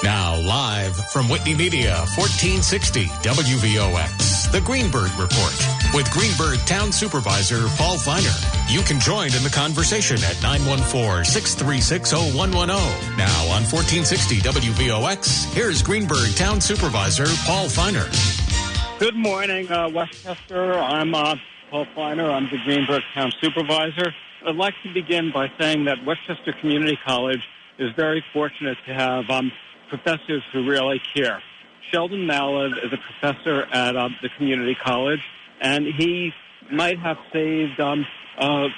Now, live from Whitney Media, 1460 WVOX, the Greenberg Report with Greenberg Town Supervisor Paul Feiner. You can join in the conversation at 914-636-0110. Now on 1460 WVOX, here's Greenberg Town Supervisor Paul Feiner. Good morning, Westchester. I'm Paul Feiner. I'm the Greenberg Town Supervisor. I'd like to begin by saying that Westchester Community College is very fortunate to have professors who really care. Sheldon Malev is a professor at the community college, and he might have saved a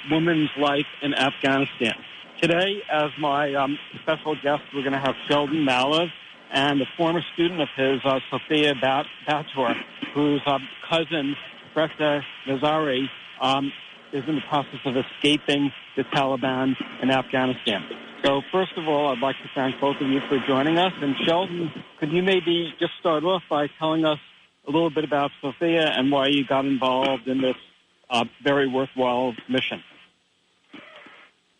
woman's life in Afghanistan. Today, as my special guest, we're going to have Sheldon Malev and a former student of his, Sophia Bator, whose cousin, Freshta Nazari, is in the process of escaping the Taliban in Afghanistan. So first of all, I'd like to thank both of you for joining us. And Sheldon, could you maybe just start off by telling us a little bit about Sophia and why you got involved in this very worthwhile mission?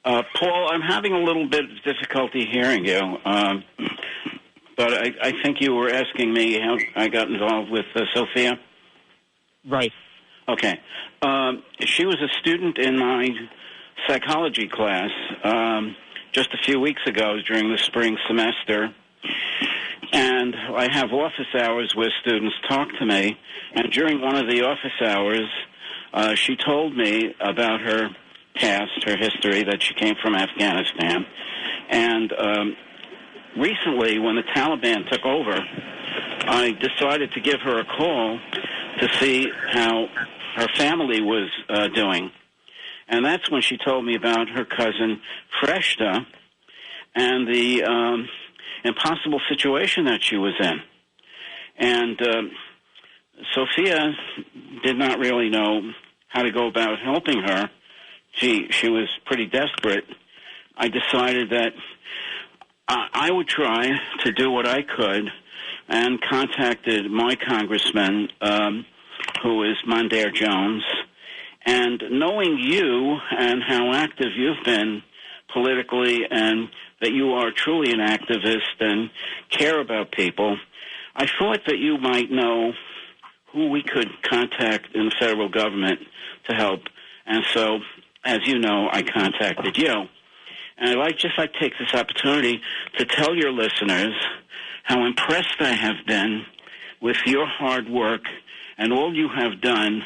Paul, I'm having a little bit of difficulty hearing you, but I think you were asking me how I got involved with Sophia? Right. Okay. She was a student in my psychology class just a few weeks ago during the spring semester, and I have office hours where students talk to me, and during one of the office hours, she told me about her past, her history, that she came from Afghanistan, and recently, when the Taliban took over, I decided to give her a call to see how her family was doing. And that's when she told me about her cousin, Freshta, and the impossible situation that she was in. And Sophia did not really know how to go about helping her. She was pretty desperate. I decided that I would try to do what I could and contacted my congressman, who is Mondaire Jones. And knowing you and how active you've been politically and that you are truly an activist and care about people, I thought that you might know who we could contact in the federal government to help. And so, as you know, I contacted you. And I'd like to take this opportunity to tell your listeners how impressed I have been with your hard work and all you have done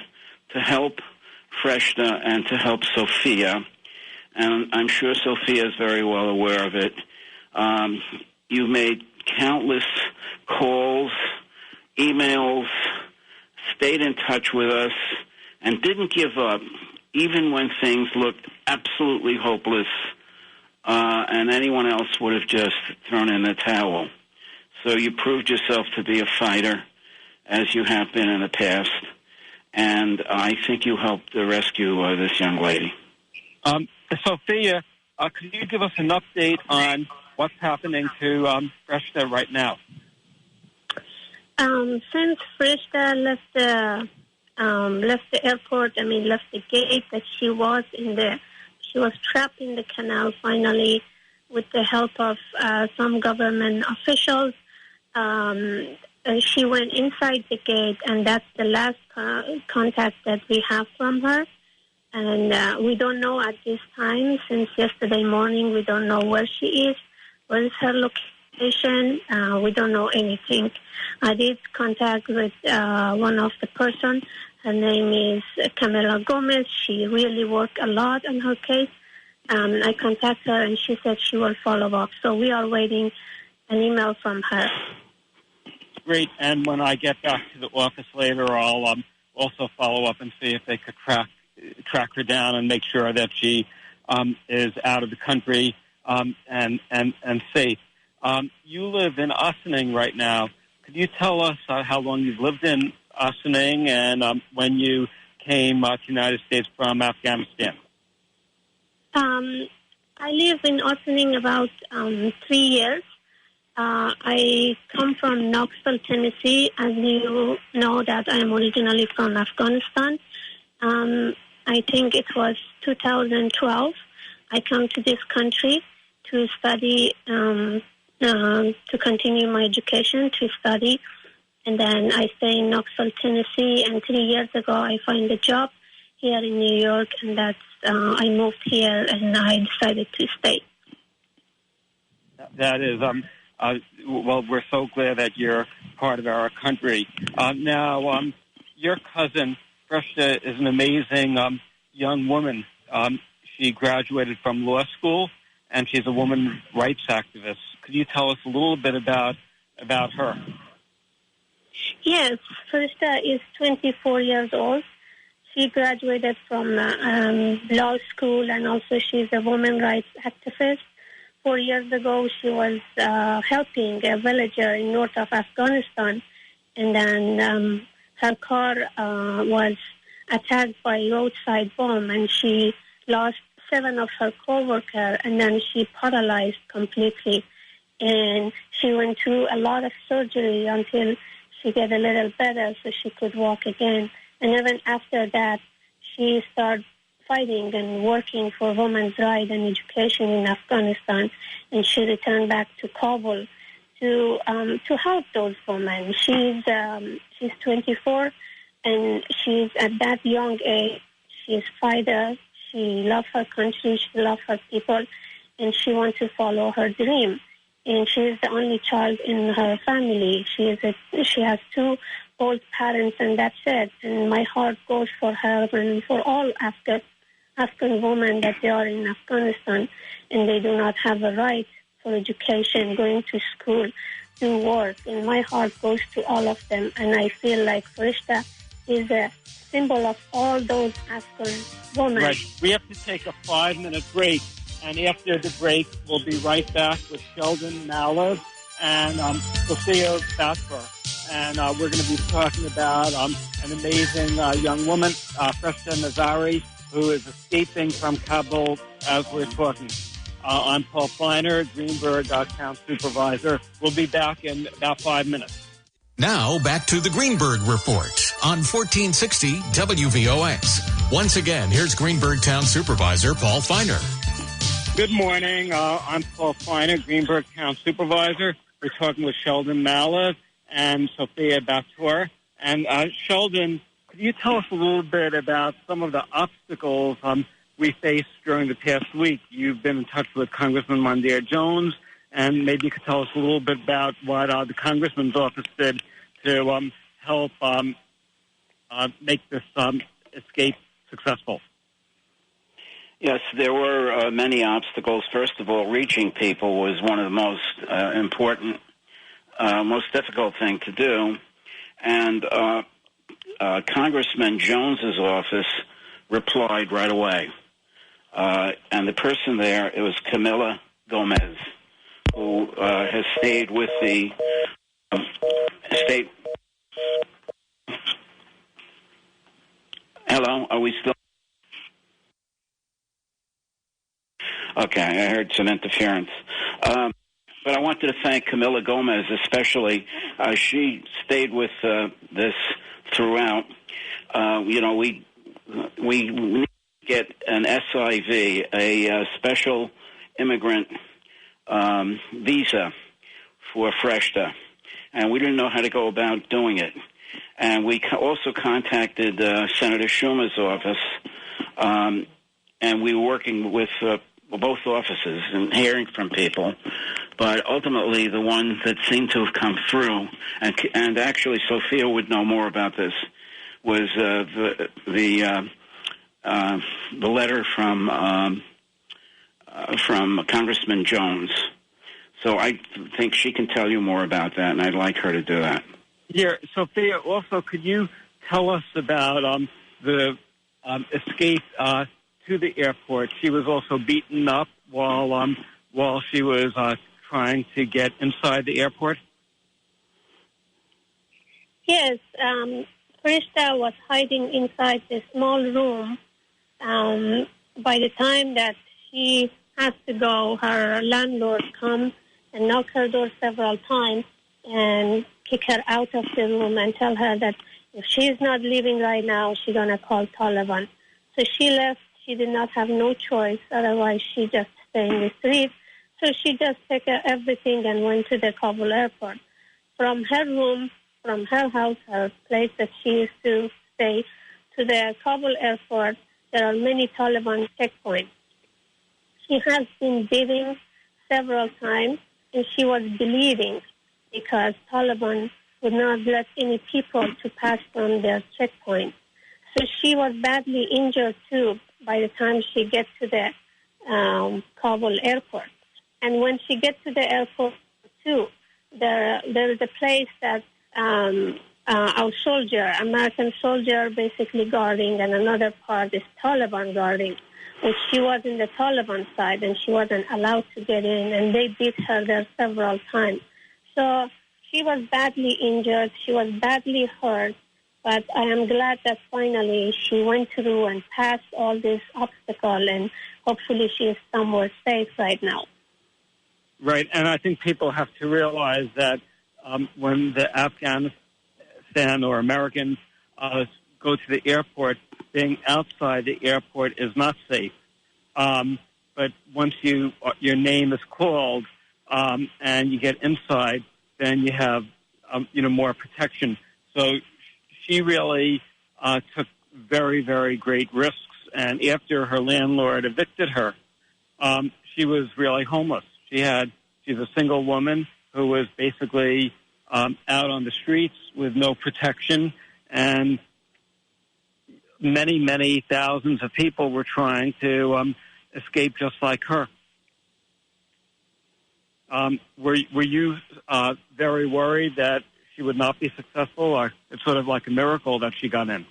to help Freshta and to help Sophia, and I'm sure Sophia is very well aware of it. You made countless calls, emails, stayed in touch with us, and didn't give up, even when things looked absolutely hopeless, and anyone else would have just thrown in the towel. So you proved yourself to be a fighter, as you have been in the past. And I think you helped rescue this young lady. Sophia, could you give us an update on what's happening to Freshta right now? Since Freshta left the airport, left the gate that she was trapped in the canal finally with the help of some government officials. She went inside the gate, and that's the last contact that we have from her. And we don't know at this time, since yesterday morning, we don't know where she is, where is her location. We don't know anything. I did contact with one of the person. Her name is Camila Gomez. She really worked a lot on her case. I contacted her, and she said she will follow up. So we are waiting an email from her. Great, and when I get back to the office later, I'll also follow up and see if they could track her down and make sure that she is out of the country and safe. You live in Ossining right now. Could you tell us how long you've lived in Ossining and when you came to the United States from Afghanistan? I live in Ossining about 3 years. I come from Knoxville, Tennessee. As you know, that I am originally from Afghanistan. I think it was 2012. I come to this country to study to continue my education, to study. And then I stay in Knoxville, Tennessee. And 3 years ago, I find a job here in New York, and that's I moved here, and I decided to stay. That is, well, we're so glad that you're part of our country. Now, your cousin, Freshta, is an amazing young woman. She graduated from law school, and she's a women's rights activist. Could you tell us a little bit about her? Yes, Freshta is 24 years old. She graduated from law school, and also she's a women's rights activist. 4 years ago, she was helping a villager in north of Afghanistan, and then her car was attacked by a roadside bomb, and she lost 7 of her co-workers, and then she paralyzed completely. And she went through a lot of surgery until she got a little better so she could walk again. And even after that, she started fighting and working for women's rights and education in Afghanistan. And she returned back to Kabul to help those women. She's 24, and she's at that young age. She's a fighter. She loves her country. She loves her people, and she wants to follow her dream. And she is the only child in her family. She has 2 old parents, and that's it. And my heart goes for her and for all Afghan women that they are in Afghanistan, and they do not have a right for education, going to school, to work. And my heart goes to all of them. And I feel like Freshta is a symbol of all those Afghan women. Right. We have to take a 5-minute break. And after the break, we'll be right back with Sheldon, Malev, and Sophia, Bator. And we're going to be talking about an amazing young woman, Freshta Nazari, who is escaping from Kabul as we're talking. I'm Paul Feiner, Greenberg Town Supervisor. We'll be back in about 5 minutes. Now, back to the Greenberg Report on 1460 WVOX. Once again, here's Greenberg Town Supervisor Paul Feiner. Good morning. I'm Paul Feiner, Greenberg Town Supervisor. We're talking with Sheldon, Malev, and Sophia, Bator. And Sheldon, could you tell us a little bit about some of the obstacles we faced during the past week? You've been in touch with Congressman Mondaire Jones, and maybe you could tell us a little bit about what the Congressman's office did to help make this escape successful. Yes, there were many obstacles. First of all, reaching people was one of the most important, most difficult thing to do. And Congressman Jones's office replied right away. And the person there, it was Camila Gomez, who has stayed with the state. Hello, are we still? Okay, I heard some interference. But I wanted to thank Camila Gomez especially. She stayed with this throughout. We need to get an SIV, a special immigrant visa for Freshta. And we didn't know how to go about doing it. And we also contacted Senator Schumer's office, and we were working with both offices and hearing from people. But ultimately, the one that seemed to have come through, and actually Sophia would know more about this, was the letter from Congressman Jones. So I think she can tell you more about that, and I'd like her to do that. Yeah, Sophia, also, could you tell us about the escape to the airport? She was also beaten up while she was trying to get inside the airport. Yes, Freshta was hiding inside a small room. By the time that she has to go, her landlord comes and knock her door several times and kick her out of the room and tell her that if she is not leaving right now, she's going to call Taliban. So she left. She did not have no choice. Otherwise, she just stayed in the street. So she just took everything and went to the Kabul airport. From her room, from her house, her place that she used to stay, to the Kabul airport, there are many Taliban checkpoints. She has been bleeding several times, and she was bleeding because Taliban would not let any people to pass from their checkpoint. So she was badly injured, too, by the time she gets to the Kabul airport. And when she gets to the airport, too, there is a place that our soldier, American soldier, basically guarding, and another part is Taliban guarding, which she was in the Taliban side, and she wasn't allowed to get in, and they beat her there several times. So she was badly injured. She was badly hurt, but I am glad that finally she went through and passed all this obstacle, and hopefully she is somewhere safe right now. Right, and I think people have to realize that when the Afghanistan or Americans go to the airport, being outside the airport is not safe. But once your name is called and you get inside, then you have more protection. So she really took very, very great risks. And after her landlord evicted her, she was really homeless. She's a single woman who was basically out on the streets with no protection, and many, many thousands of people were trying to escape just like her. Were you very worried that she would not be successful, or it's sort of like a miracle that she got in?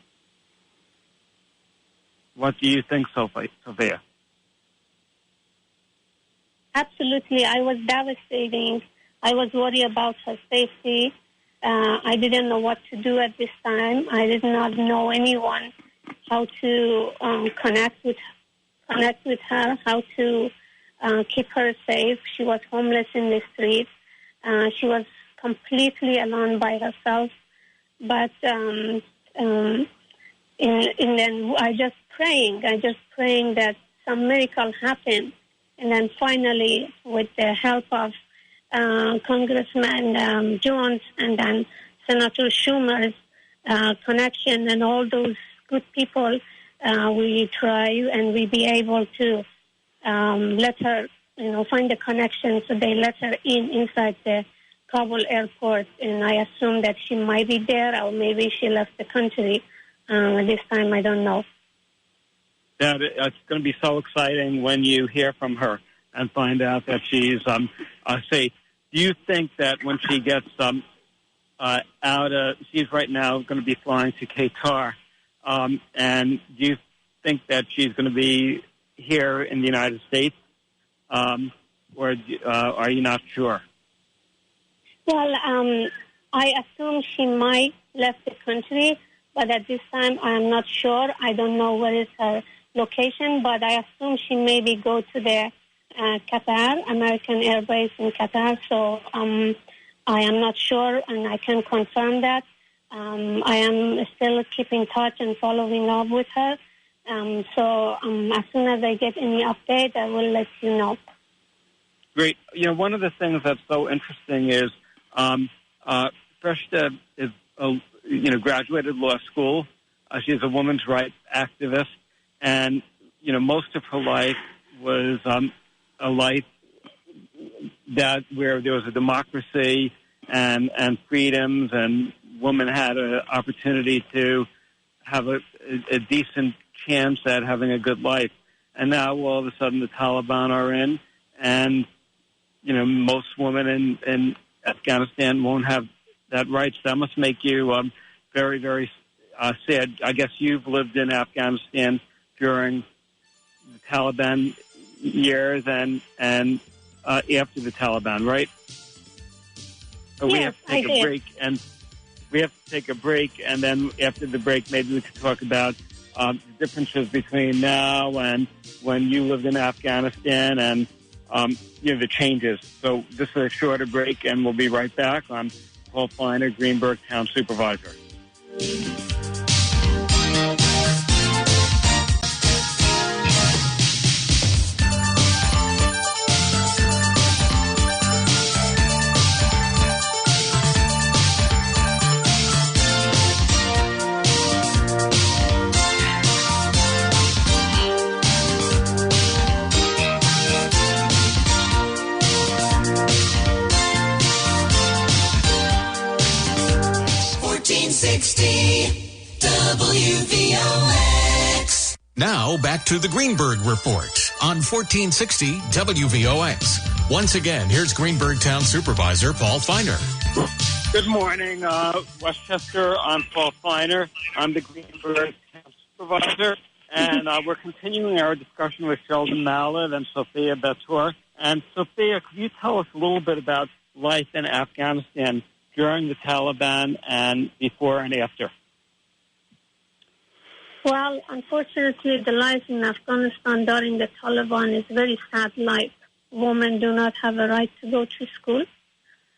What do you think, Sophia? Absolutely. I was devastating. I was worried about her safety. I didn't know what to do at this time. I did not know anyone how to connect with her, how to keep her safe. She was homeless in the streets. She was completely alone by herself. But and then I just praying that some miracle happened. And then finally, with the help of Congressman Jones and then Senator Schumer's connection and all those good people, we try and we be able to let her, find the connection. So they let her inside the Kabul airport, and I assume that she might be there, or maybe she left the country. This time, I don't know. Yeah, it's going to be so exciting when you hear from her and find out that she's safe. Do you think that when she gets she's right now going to be flying to Qatar, and do you think that she's going to be here in the United States, or are you not sure? Well, I assume she might left the country, but at this time I am not sure. I don't know where is her location, but I assume she maybe go to the Qatar, American Air Base in Qatar. So I am not sure, and I can confirm that. I am still keeping in touch and following up with her. So as soon as I get any update, I will let you know. Great. One of the things that's so interesting is Freshta is graduated law school. She's a women's rights activist. And, most of her life was a life where there was a democracy and freedoms, and women had an opportunity to have a decent chance at having a good life. And now, all of a sudden, the Taliban are in, and, most women in Afghanistan won't have that right. So that must make you very, very sad. I guess you've lived in Afghanistan during the Taliban years and after the Taliban, right? So we have to take a break, and then after the break, maybe we could talk about the differences between now and when you lived in Afghanistan, and the changes. So this is a shorter break, and we'll be right back. I'm Paul Feiner, Greenberg Town Supervisor. 1460 WVOX. Now back to the Greenberg Report on 1460 WVOX. Once again, here's Greenberg Town Supervisor Paul Feiner. Good morning, Westchester. I'm Paul Feiner. I'm the Greenberg Town Supervisor, and we're continuing our discussion with Sheldon, Malev, and Sophia, Bator. And Sophia, could you tell us a little bit about life in Afghanistan during the Taliban and before and after? Well, unfortunately, the life in Afghanistan during the Taliban is very sad life. Women do not have a right to go to school.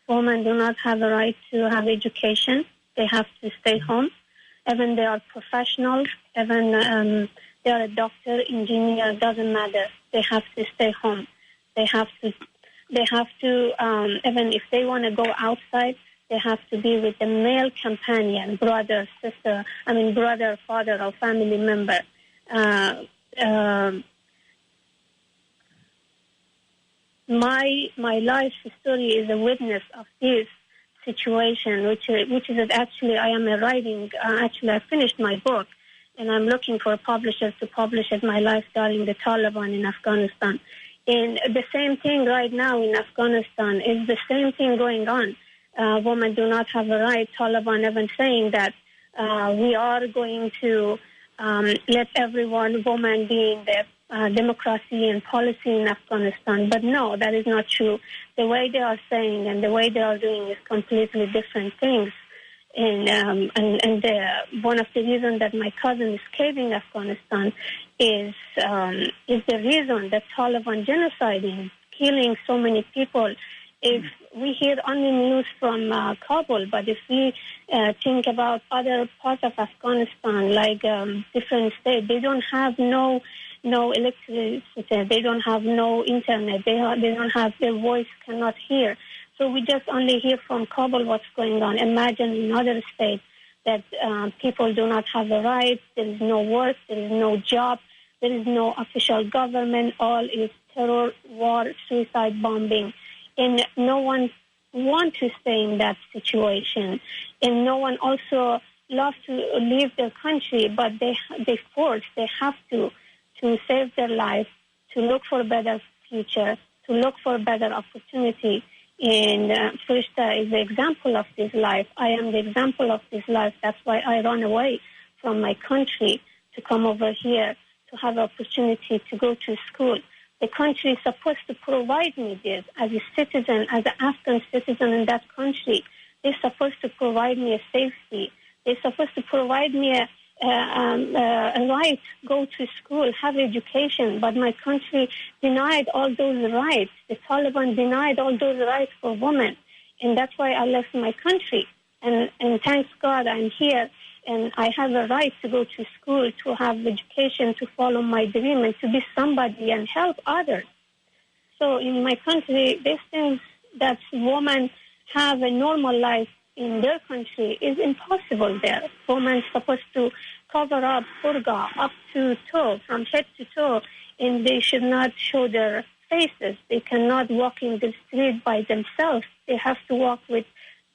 Women do not have a right to have education. They have to stay home. Even they are professionals, even they are a doctor, engineer, doesn't matter. They have to stay home. They have to, even if they want to go outside, they have to be with a male companion, brother, sister, brother, father, or family member. My life story is a witness of this situation, which is actually I am writing. Actually, I finished my book, and I'm looking for publishers to publish it. My life during the Taliban in Afghanistan, and the same thing right now in Afghanistan is the same thing going on. Women do not have a right. Taliban even saying that we are going to let everyone, women, be in the democracy and policy in Afghanistan. But no, that is not true. The way they are saying and the way they are doing is completely different things. And one of the reasons that my cousin is escaping Afghanistan is the reason that Taliban genociding, killing so many people. If we hear only news from Kabul, but if we think about other parts of Afghanistan, like different states, they don't have no electricity, they don't have no internet, they don't have, their voice cannot hear. So we just only hear from Kabul what's going on. Imagine in other states that people do not have the rights, there is no work, there is no job, there is no official government, all is terror, war, suicide bombing. And no one wants to stay in that situation. And no one also loves to leave their country, but they have to save their life, to look for a better future, to look for a better opportunity. And Frishta is the example of this life. I am the example of this life. That's why I run away from my country to come over here to have an opportunity to go to school. The country is supposed to provide me this as a citizen, as an Afghan citizen in that country. They're supposed to provide me a safety. They're supposed to provide me a right, go to school, have education. But my country denied all those rights. The Taliban denied all those rights for women. And that's why I left my country. And thanks God I'm here. And I have a right to go to school, to have education, to follow my dream, and to be somebody and help others. So in my country, these things that women have a normal life in their country is impossible there. Women are supposed to cover up burqa up to toe, from head to toe, and they should not show their faces. They cannot walk in the street by themselves. They have to walk with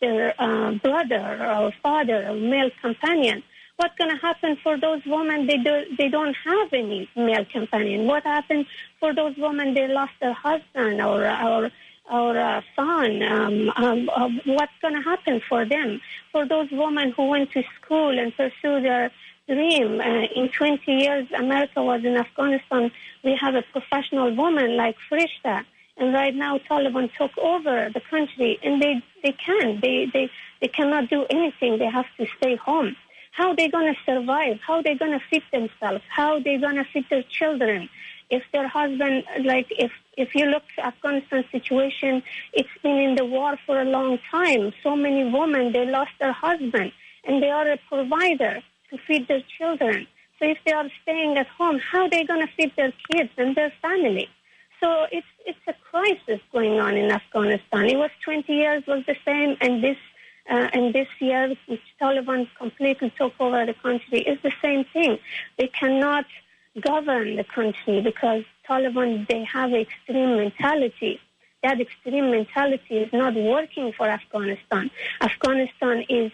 their brother or father or male companion. What's going to happen for those women? They don't have any male companion. What happened for those women? They lost their husband or son. What's going to happen for them? For those women who went to school and pursued their dream. In 20 years, America was in Afghanistan. We have a professional woman like Frishta. And right now, Taliban took over the country, and they cannot do anything. They have to stay home. How are they going to survive? How are they going to feed themselves? How are they going to feed their children? If their husband, if you look at Afghanistan situation, it's been in the war for a long time. So many women, they lost their husband, and they are a provider to feed their children. So if they are staying at home, how are they going to feed their kids and their family? So it's a crisis going on in Afghanistan. It was 20 years was the same, and this year, which Taliban completely took over the country, is the same thing. They cannot govern the country because Taliban, they have extreme mentality. That extreme mentality is not working for Afghanistan. Afghanistan is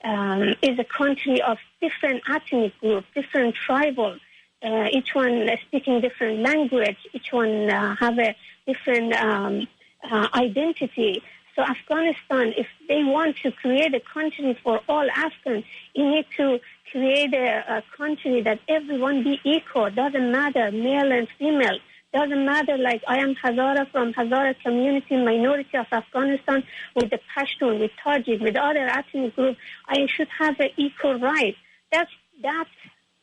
is a country of different ethnic groups, different tribal, each one speaking different language, each one have a different identity. So Afghanistan, if they want to create a country for all Afghans, you need to create a country that everyone be equal. Doesn't matter, male and female. Doesn't matter, like I am Hazara from Hazara community, minority of Afghanistan, with the Pashtun, with Tajik, with other ethnic groups. I should have an equal right. That's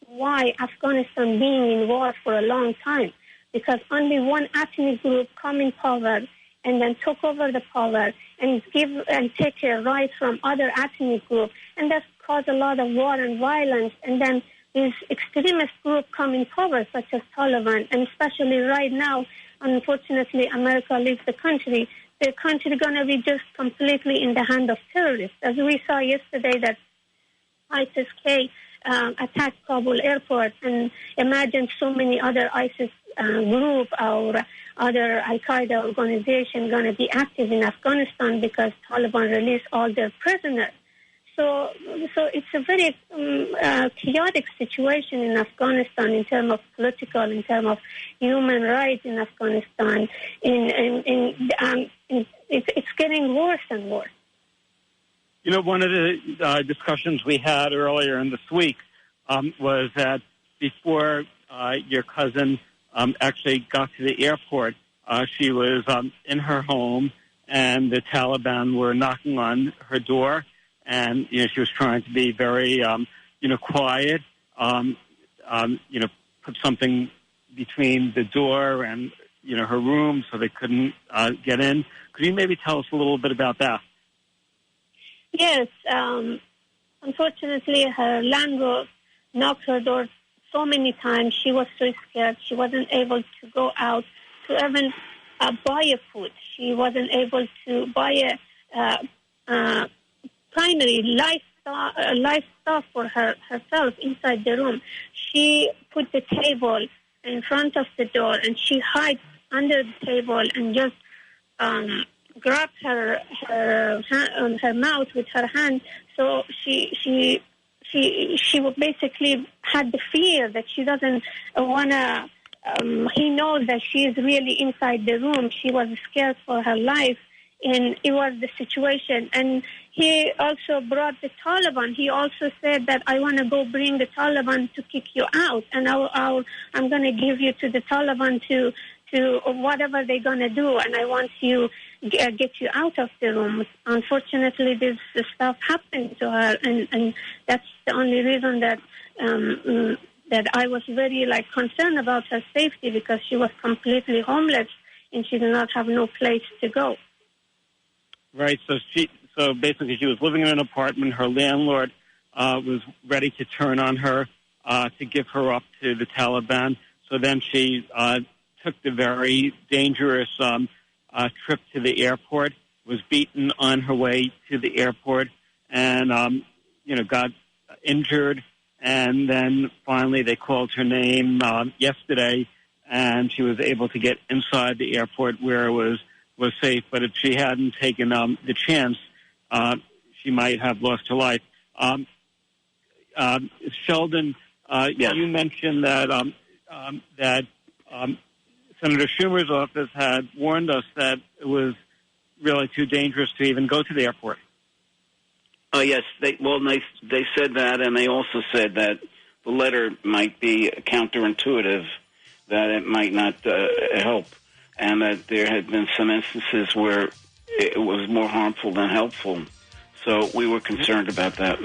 why Afghanistan being in war for a long time, because only one ethnic group come in power and then took over the power and take a right from other ethnic groups, and that's caused a lot of war and violence. And then these extremist groups come in power, such as Taliban, and especially right now, unfortunately, America leaves the country. The country is going to be just completely in the hand of terrorists. As we saw yesterday that ISIS-K attacked Kabul airport, and imagine so many other ISIS group or other Al-Qaeda organization going to be active in Afghanistan because Taliban released all their prisoners. So it's a very chaotic situation in Afghanistan in terms of political, in terms of human rights in Afghanistan. It's getting worse and worse. You know, one of the discussions we had earlier in this week was that before your cousin actually got to the airport, she was in her home, and the Taliban were knocking on her door, and she was trying to be very quiet, put something between the door and her room so they couldn't get in. Could you maybe tell us a little bit about that? Yes. Unfortunately, her landlord knocked her door so many times. She was so scared. She wasn't able to go out to even buy a food. She wasn't able to buy a primary livestock for herself inside the room. She put the table in front of the door, and she hides under the table and just grabbed her mouth with her hand. So she basically had the fear that she doesn't want to. He knows that she is really inside the room. She was scared for her life, and it was the situation. And he also brought the Taliban. He also said that I want to go bring the Taliban to kick you out, and I'm going to give you to the Taliban to whatever they're going to do, and I want to get you out of the room. Unfortunately, this stuff happened to her, and that's the only reason that that I was very concerned about her safety, because she was completely homeless and she did not have no place to go. Right. So basically, she was living in an apartment. Her landlord was ready to turn on her to give her up to the Taliban. So then she took the very dangerous trip to the airport, was beaten on her way to the airport, and got injured. And then finally they called her name yesterday, and she was able to get inside the airport where it was safe. But if she hadn't taken the chance, she might have lost her life. Sheldon, yes. You mentioned that Senator Schumer's office had warned us that it was really too dangerous to even go to the airport. Yes, they said that, and they also said that the letter might be counterintuitive, that it might not help, and that there had been some instances where it was more harmful than helpful. So we were concerned about that.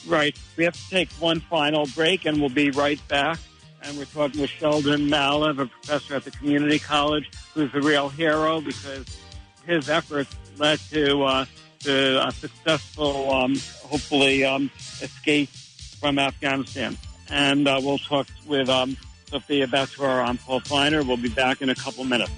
Right. We have to take one final break, and we'll be right back. And we're talking with Sheldon Malev, a professor at the community college, who's the real hero because his efforts led to a successful, hopefully, escape from Afghanistan. And we'll talk with Sophia Bator. I'm Paul Feiner. We'll be back in a couple minutes.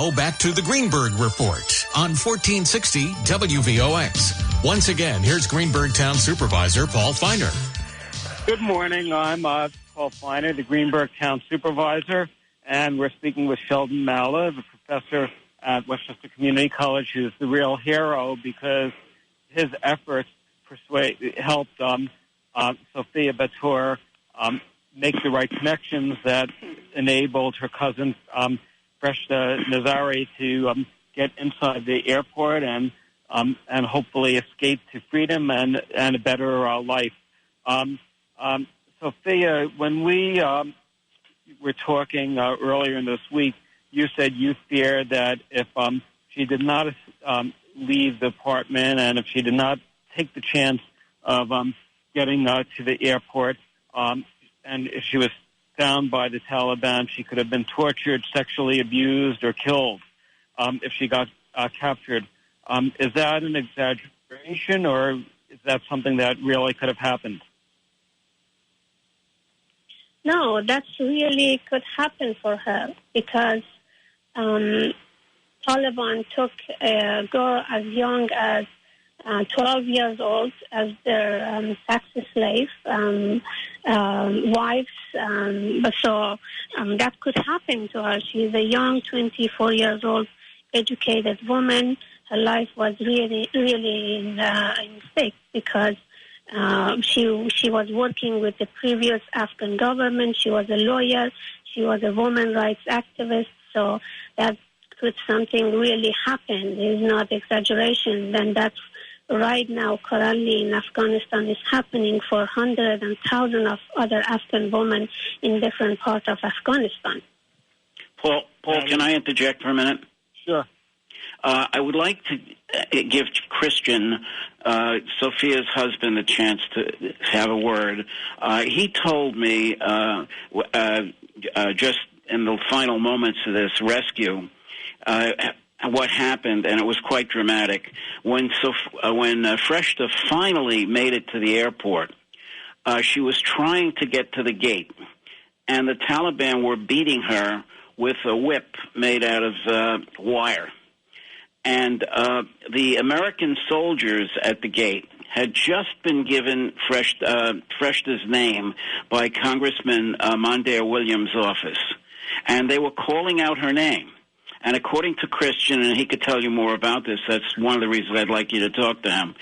Now back to the Greenberg Report on 1460 WVOX. Once again, here's Greenberg Town Supervisor Paul Feiner. Good morning. I'm Paul Feiner, the Greenberg Town Supervisor, and we're speaking with Sheldon Malev, a professor at Westchester Community College, who's the real hero because his efforts helped Sophia Bator make the right connections that enabled her cousin, Freshta Nazari, to get inside the airport and hopefully escape to freedom and a better life. Sophia, when we were talking earlier in this week, you said you feared that if she did not leave the apartment and if she did not take the chance of getting to the airport, and if she was found by the Taliban, she could have been tortured, sexually abused, or killed if she got captured. Is that an exaggeration, or is that something that really could have happened? No, that really could happen for her because Taliban took a girl as young as 12 years old as their sex slave wives. So that could happen to her. She's a young 24 years old educated woman. Her life was really in stake because she was working with the previous Afghan government. She was a lawyer. She was a women's rights activist. So that could something really happen. It's not exaggeration. Then that's right now currently in Afghanistan is happening for hundreds and thousands of other Afghan women in different parts of Afghanistan. Paul, can I interject for a minute? Sure. I would like to give Christian, Sophia's husband, a chance to have a word. He told me just in the final moments of this rescue what happened, and it was quite dramatic. When Freshta finally made it to the airport, she was trying to get to the gate, and the Taliban were beating her with a whip made out of wire. And the American soldiers at the gate had just been given Freshta's name by Congressman Mondaire Williams' office, and they were calling out her name. And according to Christian, and he could tell you more about this, that's one of the reasons I'd like you to talk to him,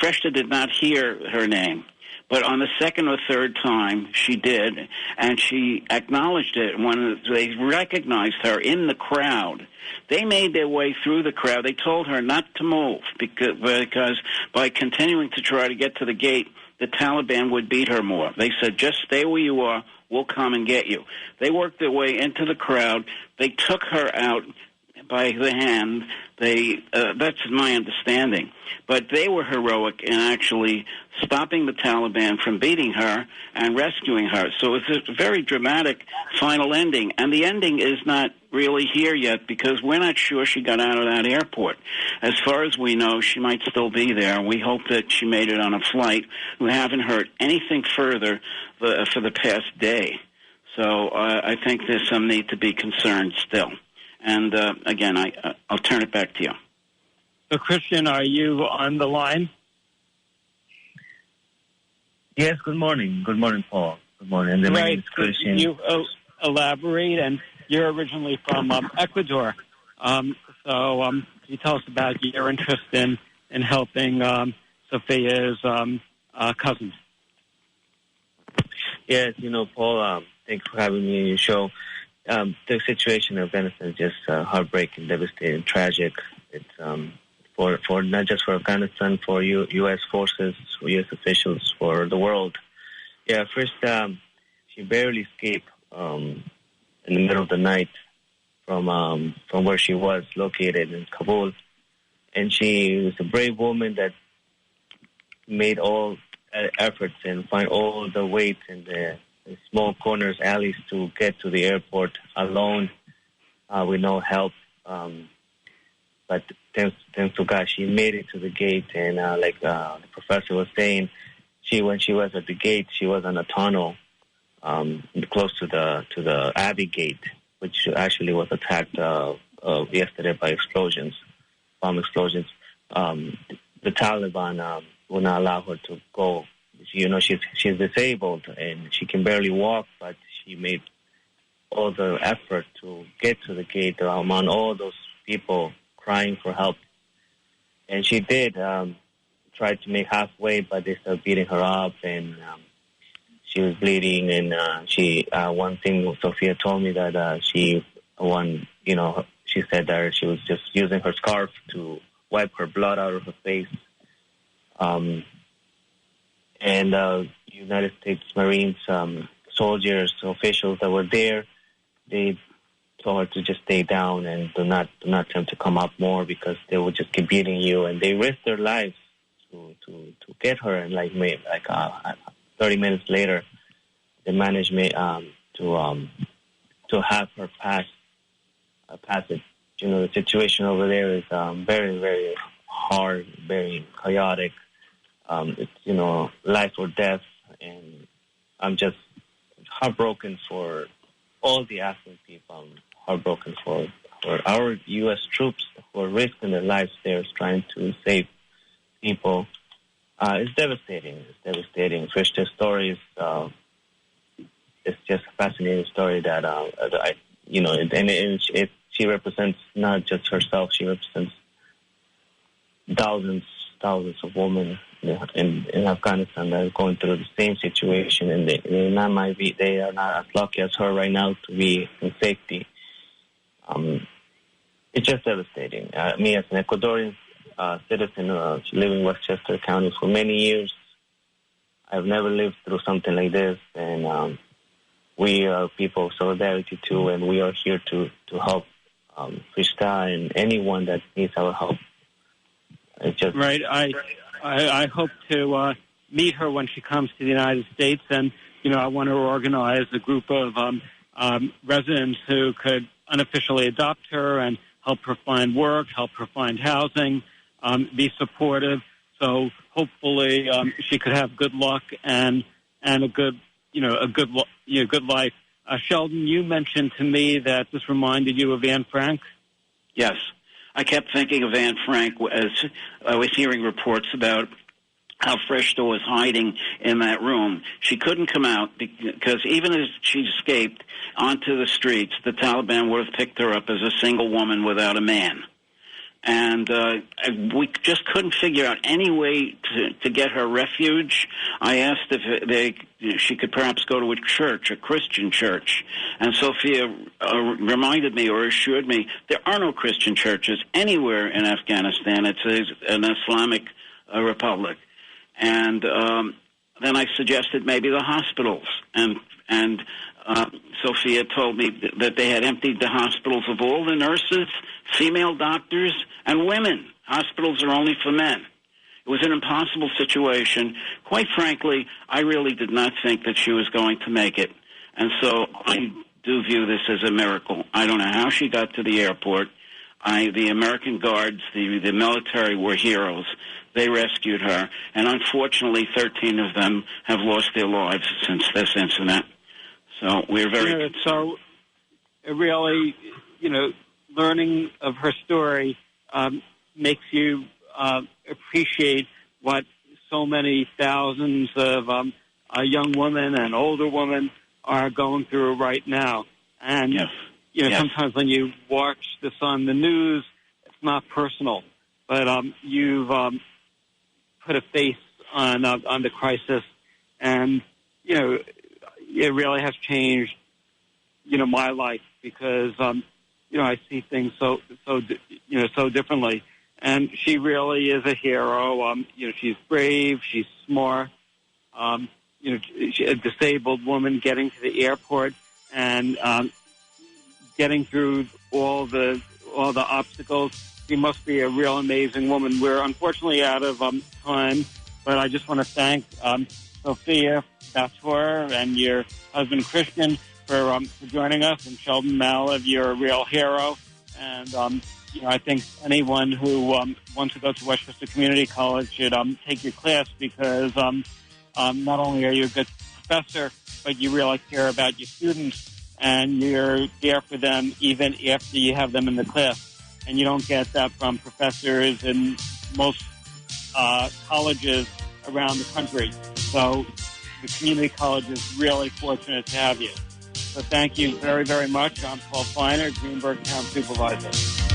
Freshta did not hear her name. But on the second or third time, she did, and she acknowledged it. When they recognized her in the crowd, they made their way through the crowd. They told her not to move because by continuing to try to get to the gate, the Taliban would beat her more. They said, just stay where you are. We'll come and get you. They worked their way into the crowd. They took her out by the hand. That's my understanding. But they were heroic in actually stopping the Taliban from beating her and rescuing her. So it's a very dramatic final ending. And the ending is not really here yet because we're not sure she got out of that airport. As far as we know, she might still be there. We hope that she made it on a flight. We haven't heard anything further for the past day. So I think there's some need to be concerned still. And again, I'll turn it back to you. So, Christian, are you on the line? Yes, good morning. Good morning, Paul. Good morning. My name is Christian. You elaborate, and you're originally from Ecuador. So can you tell us about your interest in helping Sophia's cousins? Yes, Paul, thanks for having me on your show. The situation in Afghanistan is just heartbreaking, devastating, tragic. It's for not just for Afghanistan, for U.S. forces, for U.S. officials, for the world. Yeah, first, she barely escaped in the middle of the night from where she was located in Kabul. And she was a brave woman that made all efforts and find all the ways in the small corners, alleys to get to the airport alone with no help. But thanks to God, she made it to the gate. And like the professor was saying, when she was at the gate, she was on a tunnel close to the Abbey Gate. which actually was attacked yesterday by bomb explosions. The Taliban will not allow her to go. She's disabled and she can barely walk, but she made all the effort to get to the gate among all those people crying for help. And she did try to make halfway, but they started beating her up, and she was bleeding. And one thing Sophia told me that she said that she was just using her scarf to wipe her blood out of her face. And United States Marines, soldiers, officials that were there, they told her to just stay down and do not attempt to come up more because they would just keep beating you. And they risked their lives to get her. And 30 minutes later, they managed to have her pass it. The situation over there is very, very hard, very chaotic. It's, life or death. And I'm just heartbroken for all the Afghan people. I'm heartbroken for our U.S. troops who are risking their lives there trying to save people. It's devastating. First, the story is it's just a fascinating story that she represents not just herself. She represents thousands of women in Afghanistan that are going through the same situation, and they are not as lucky as her right now to be in safety. It's just devastating. Me, as an Ecuadorian citizen living in Westchester County for many years, I've never lived through something like this, and we are people of solidarity too, and we are here to help Krista and anyone that needs our help. It's just right. I hope to meet her when she comes to the United States, and I want to organize a group of residents who could unofficially adopt her and help her find work, help her find housing, be supportive. So hopefully she could have good luck and a good life. Sheldon, you mentioned to me that this reminded you of Anne Frank. Yes. I kept thinking of Anne Frank as I was hearing reports about how Freshta was hiding in that room. She couldn't come out because even as she escaped onto the streets, the Taliban would have picked her up as a single woman without a man. And we just couldn't figure out any way to get her refuge. I asked if she could perhaps go to a church, a Christian church. And Sophia reminded me or assured me there are no Christian churches anywhere in Afghanistan. It's an Islamic republic. And then I suggested maybe the hospitals. And Sophia told me that they had emptied the hospitals of all the nurses, female doctors, and women. Hospitals are only for men. It was an impossible situation. Quite frankly, I really did not think that she was going to make it. And so I do view this as a miracle. I don't know how she got to the airport. The American guards, the military were heroes. They rescued her. And unfortunately, 13 of them have lost their lives since this incident. So we're very... So really, learning of her story makes you appreciate what so many thousands of young women and older women are going through right now. And, sometimes when you watch this on the news, it's not personal. But you've put a face on the crisis, and, it really has changed, my life because, I see things so differently. And she really is a hero. She's brave. She's smart. She's a disabled woman getting to the airport and getting through all the obstacles. She must be a real amazing woman. We're unfortunately out of time, but I just want to thank Sophia, Bator, and your husband Christian for joining us, and Sheldon Malev, you're a real hero. And I think anyone who wants to go to Westchester Community College should take your class because not only are you a good professor, but you really care about your students and you're there for them even after you have them in the class. And you don't get that from professors in most colleges around the country. So the community college is really fortunate to have you. So thank you very, very much. I'm Paul Feiner, Greenberg Town Supervisor.